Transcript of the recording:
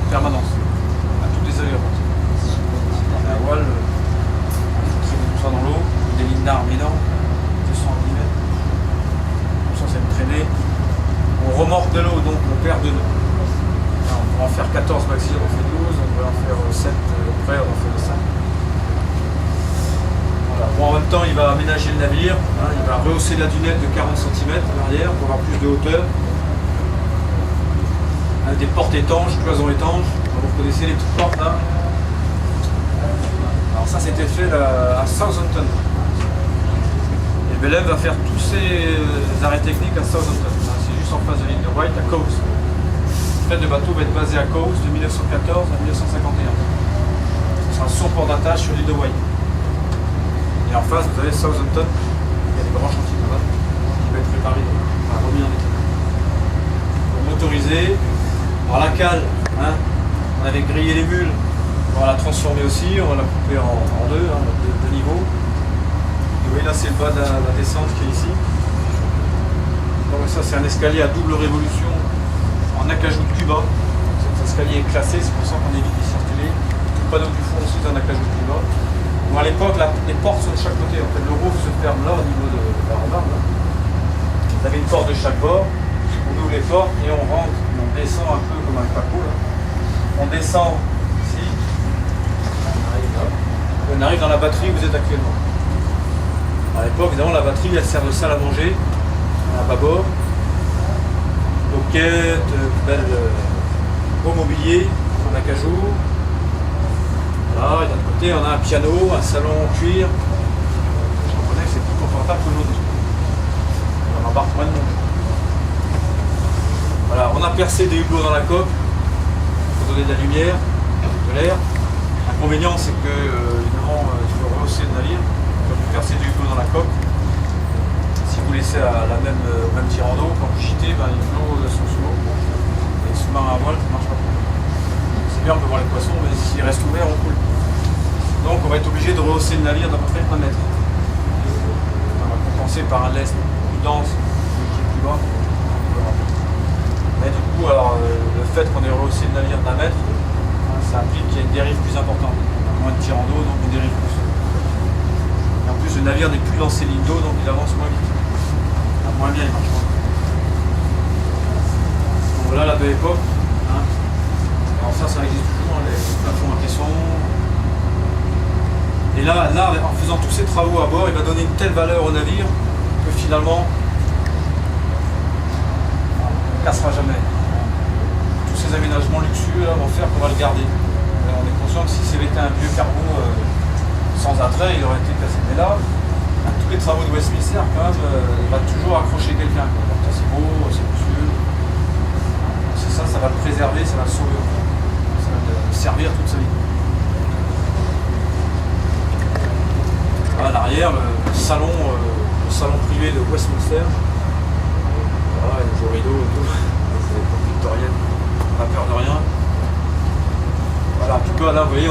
permanence, à toutes les allures. On a la voile, qui met tout ça dans l'eau, des lignes d'armes énormes, 200 mm. Comme ça, c'est une traînée. On remorque de l'eau, donc on perd de l'eau. On va en faire 14 maxi, on en fait 12, on va en faire 7 près, on en fait 5. Voilà. Bon, en même temps, il va aménager le navire, hein, il va rehausser la dunette de 40 cm à l'arrière pour avoir plus de hauteur. Avec des portes étanches, cloisons étanches. Vous connaissez les petites portes là. Alors ça, c'était fait à Southampton. Et Belém va faire tous ses arrêts techniques à Southampton. C'est juste en face de l'île de Wight, à Cowes. Le fret de bateau va être basé à Cowes de 1914 à 1951. Ce sera son port d'attache sur l'île de Wight. Et en face, vous avez Southampton. Il y a des grands chantiers là-bas qui va être préparé, remis en état. Motorisé. Alors la cale, hein, on avait grillé les mules. On va la transformer aussi, on va la couper en deux, hein, deux niveaux. Et vous voyez là, c'est le bas de la descente qui est ici. Donc ça, c'est un escalier à double révolution en acajou de Cuba. Cet escalier est classé, c'est pour ça qu'on évite d'y circuler. Tout le panneau du fond aussi est en acajou de Cuba. Bon, à l'époque, les portes sont de chaque côté. En fait, le roof se ferme là au niveau de la rambarde. Vous avez une porte de chaque bord. On ouvre les portes et on rentre. On descend un peu comme un paco là. On descend ici. On arrive là. Et on arrive dans la batterie où vous êtes actuellement. À l'époque, évidemment, la batterie, elle sert de salle à manger. À bâbord. Moquette, belle beau mobilier, en acajou. Voilà, et d'un côté on a un piano, un salon en cuir. Je reconnais que c'est plus confortable qu'aujourd'hui. On embarque moins de monde. Voilà, on a percé des hublots dans la coque pour donner de la lumière, de l'air. L'inconvénient c'est que évidemment il faut rehausser le navire. Quand vous percez des hublots dans la coque, si vous laissez à la même tirant d'eau, quand vous chitez, ben, les flots sont sous l'eau. Les sous-marins à voile, ça ne marche pas. C'est bien, on peut voir les poissons, mais s'ils restent ouverts, on coule. Donc on va être obligé de rehausser le navire d'à peu près 1 mètre. On va compenser par un lest plus dense, qui est plus bas. Mais du coup, alors, le fait qu'on ait rehaussé le navire d'1 mètre, ça implique qu'il y a une dérive plus importante. Moins de tirant d'eau, donc une dérive plus. Et en plus, le navire n'est plus dans ses lignes d'eau, donc il avance moins vite. Moins bien, il marche pas. Donc voilà la belle époque. Hein. Alors ça existe toujours, hein, les plafonds à caisson. Et là, en faisant tous ces travaux à bord, il va donner une telle valeur au navire que finalement, on ne cassera jamais. Tous ces aménagements luxueux là, vont faire qu'on va le garder. Alors, on est conscient que si c'était un vieux cargo sans attrait, il aurait été cassé. Mais là, tous les travaux de Westminster, quand même, il va toujours accrocher quelqu'un. C'est beau, c'est luxueux. C'est ça, ça va le préserver, ça va le sauver. Ça va le servir toute sa vie. À l'arrière, le salon privé de Westminster. Voilà, les beaux rideaux et tout. C'est l'époque victorienne. On n'a peur de rien. Voilà, en tout cas, là, vous voyez,